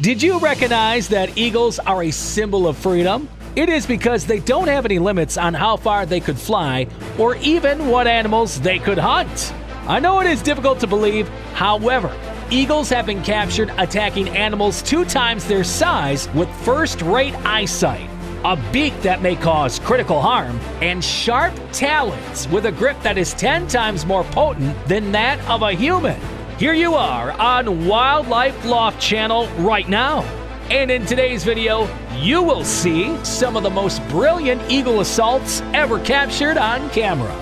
Did you recognize that eagles are a symbol of freedom? It is because they don't have any limits on how far they could fly or even what animals they could hunt. I know it is difficult to believe, however, eagles have been captured attacking animals 2 times their size with first-rate eyesight, a beak that may cause critical harm, and sharp talons with a grip that is 10 times more potent than that of a human. Here you are on Wildlife Loft channel right now. And in today's video, you will see some of the most brilliant eagle assaults ever captured on camera.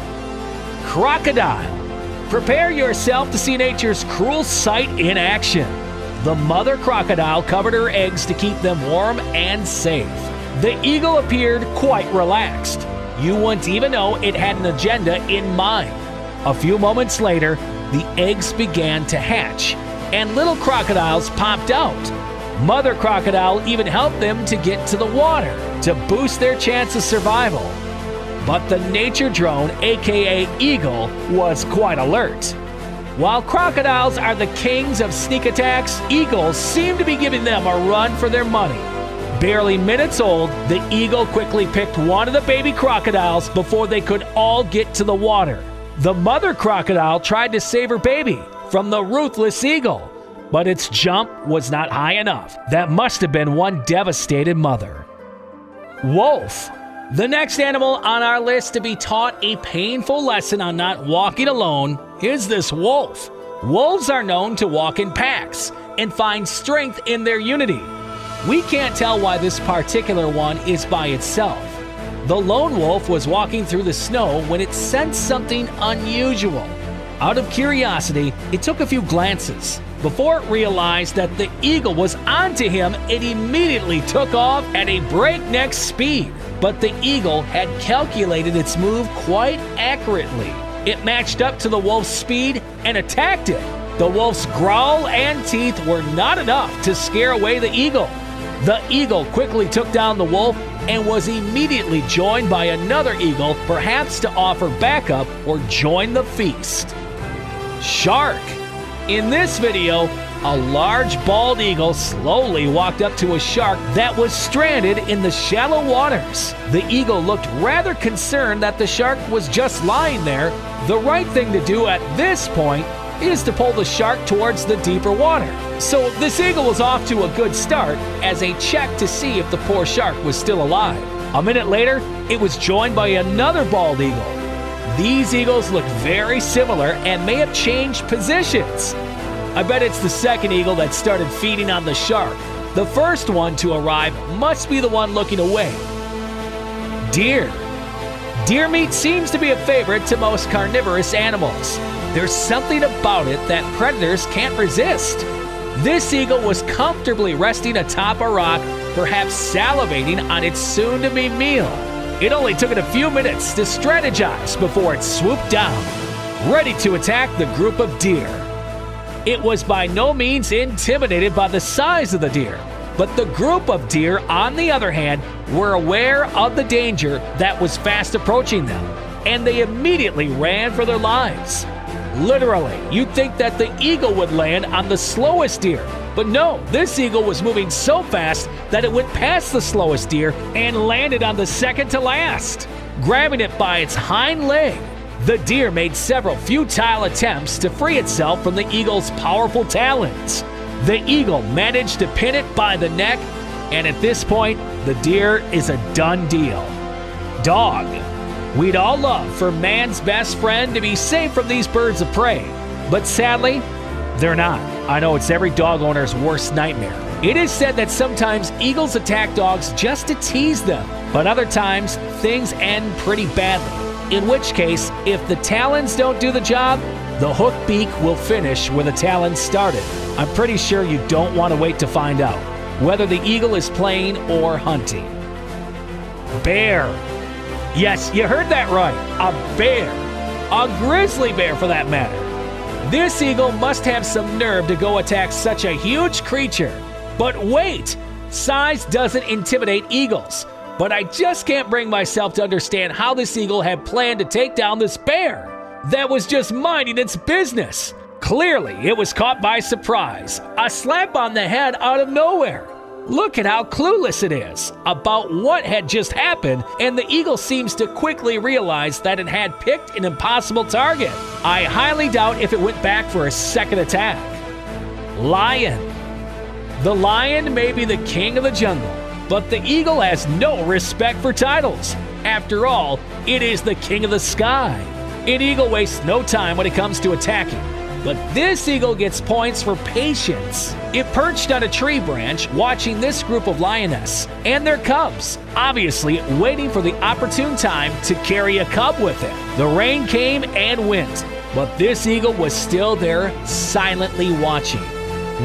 Crocodile. Prepare yourself to see nature's cruel sight in action. The mother crocodile covered her eggs to keep them warm and safe. The eagle appeared quite relaxed. You wouldn't even know it had an agenda in mind. A few moments later, the eggs began to hatch, and little crocodiles popped out. Mother crocodile even helped them to get to the water to boost their chance of survival. But the nature drone, aka Eagle, was quite alert. While crocodiles are the kings of sneak attacks, eagles seem to be giving them a run for their money. Barely minutes old, the eagle quickly picked one of the baby crocodiles before they could all get to the water. The mother crocodile tried to save her baby from the ruthless eagle, but its jump was not high enough. That must have been one devastated mother. Wolf. The next animal on our list to be taught a painful lesson on not walking alone is this wolf. Wolves are known to walk in packs and find strength in their unity. We can't tell why this particular one is by itself. The lone wolf was walking through the snow when it sensed something unusual. Out of curiosity, it took a few glances. Before it realized that the eagle was onto him, it immediately took off at a breakneck speed. But the eagle had calculated its move quite accurately. It matched up to the wolf's speed and attacked it. The wolf's growl and teeth were not enough to scare away the eagle. The eagle quickly took down the wolf and was immediately joined by another eagle, perhaps to offer backup or join the feast. Shark. In this video, a large bald eagle slowly walked up to a shark that was stranded in the shallow waters. The eagle looked rather concerned that the shark was just lying there. The right thing to do at this point is to pull the shark towards the deeper water. So this eagle was off to a good start as a check to see if the poor shark was still alive. A minute later, it was joined by another bald eagle. These eagles look very similar and may have changed positions. I bet it's the second eagle that started feeding on the shark. The first one to arrive must be the one looking away. Deer. Deer meat seems to be a favorite to most carnivorous animals. There's something about it that predators can't resist. This eagle was comfortably resting atop a rock, perhaps salivating on its soon-to-be meal. It only took it a few minutes to strategize before it swooped down, ready to attack the group of deer. It was by no means intimidated by the size of the deer, but the group of deer, on the other hand, were aware of the danger that was fast approaching them, and they immediately ran for their lives. Literally, you'd think that the eagle would land on the slowest deer, but no, this eagle was moving so fast that it went past the slowest deer and landed on the second to last, grabbing it by its hind leg. The deer made several futile attempts to free itself from the eagle's powerful talons. The eagle managed to pin it by the neck, and at this point, the deer is a done deal. Dog. We'd all love for man's best friend to be safe from these birds of prey, but sadly, they're not. I know it's every dog owner's worst nightmare. It is said that sometimes eagles attack dogs just to tease them, but other times things end pretty badly. In which case, if the talons don't do the job, the hook beak will finish where the talons started. I'm pretty sure you don't want to wait to find out whether the eagle is playing or hunting. Bear. Yes, you heard that right. A bear. A grizzly bear, for that matter. This eagle must have some nerve to go attack such a huge creature. But wait! Size doesn't intimidate eagles. But I just can't bring myself to understand how this eagle had planned to take down this bear that was just minding its business. Clearly, it was caught by surprise. A slap on the head out of nowhere. Look at how clueless it is about what had just happened, and the eagle seems to quickly realize that it had picked an impossible target. I highly doubt if it went back for a second attack. Lion. The lion may be the king of the jungle, but the eagle has no respect for titles. After all, it is the king of the sky. An eagle wastes no time when it comes to attacking. But this eagle gets points for patience. It perched on a tree branch watching this group of lioness and their cubs, obviously waiting for the opportune time to carry a cub with it. The rain came and went, but this eagle was still there silently watching.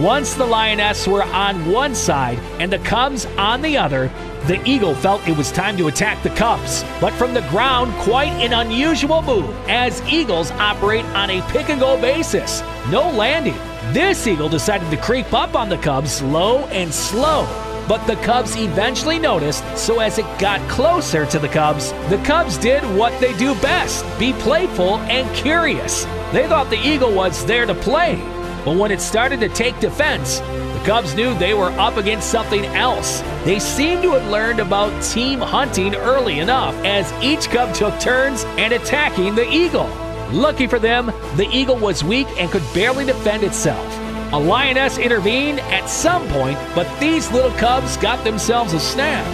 Once the lioness were on one side and the cubs on the other, the eagle felt it was time to attack the cubs, but from the ground, quite an unusual move, as eagles operate on a pick-and-go basis. No landing. This eagle decided to creep up on the cubs low and slow, but the cubs eventually noticed, so as it got closer to the cubs did what they do best, be playful and curious. They thought the eagle was there to play, but when it started to take defense, the cubs knew they were up against something else. They seemed to have learned about team hunting early enough, as each cub took turns in attacking the eagle. Lucky for them, the eagle was weak and could barely defend itself. A lioness intervened at some point, but these little cubs got themselves a snack.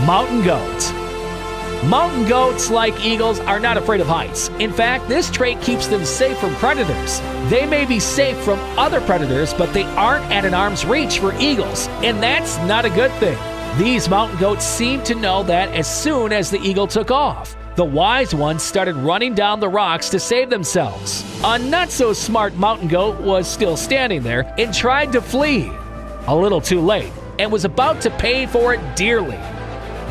Mountain goat. Mountain goats, like eagles, are not afraid of heights. In fact, this trait keeps them safe from predators. They may be safe from other predators, but they aren't at an arm's reach for eagles, and that's not a good thing. These mountain goats seem to know that as soon as the eagle took off. The wise ones started running down the rocks to save themselves. A not-so-smart mountain goat was still standing there and tried to flee. A little too late, and was about to pay for it dearly.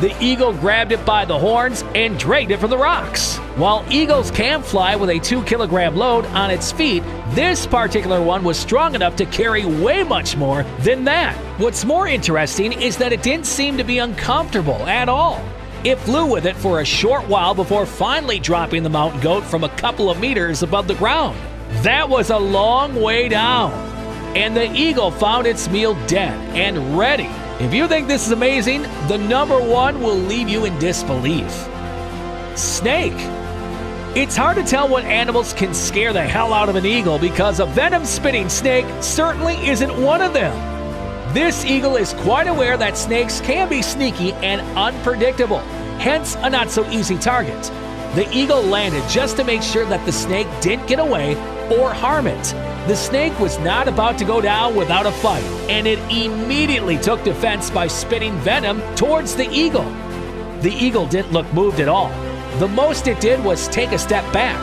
The eagle grabbed it by the horns and dragged it from the rocks. While eagles can fly with a 2-kilogram load on its feet, this particular one was strong enough to carry way much more than that. What's more interesting is that it didn't seem to be uncomfortable at all. It flew with it for a short while before finally dropping the mountain goat from a couple of meters above the ground. That was a long way down, and the eagle found its meal dead and ready. If you think this is amazing, the number one will leave you in disbelief. Snake. It's hard to tell what animals can scare the hell out of an eagle, because a venom-spitting snake certainly isn't one of them. This eagle is quite aware that snakes can be sneaky and unpredictable, hence a not-so-easy target. The eagle landed just to make sure that the snake didn't get away or harm it. The snake was not about to go down without a fight, and it immediately took defense by spitting venom towards the eagle. The eagle didn't look moved at all. The most it did was take a step back.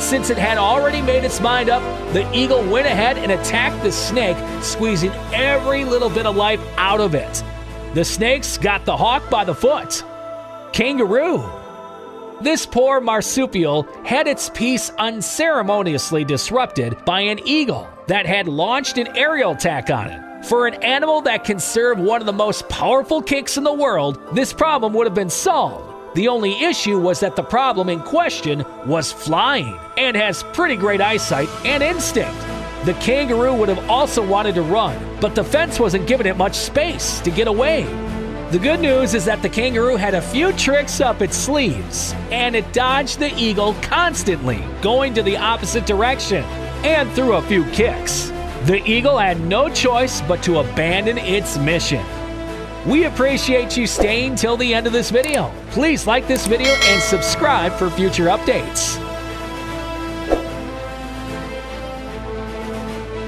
Since it had already made its mind up, the eagle went ahead and attacked the snake, squeezing every little bit of life out of it. The snakes got the hawk by the foot. Kangaroo. This poor marsupial had its peace unceremoniously disrupted by an eagle that had launched an aerial attack on it. For an animal that can serve one of the most powerful kicks in the world, this problem would have been solved. The only issue was that the problem in question was flying, and has pretty great eyesight and instinct. The kangaroo would have also wanted to run, but the fence wasn't giving it much space to get away. The good news is that the kangaroo had a few tricks up its sleeves, and it dodged the eagle constantly, going to the opposite direction, and threw a few kicks. The eagle had no choice but to abandon its mission. We appreciate you staying till the end of this video. Please like this video and subscribe for future updates.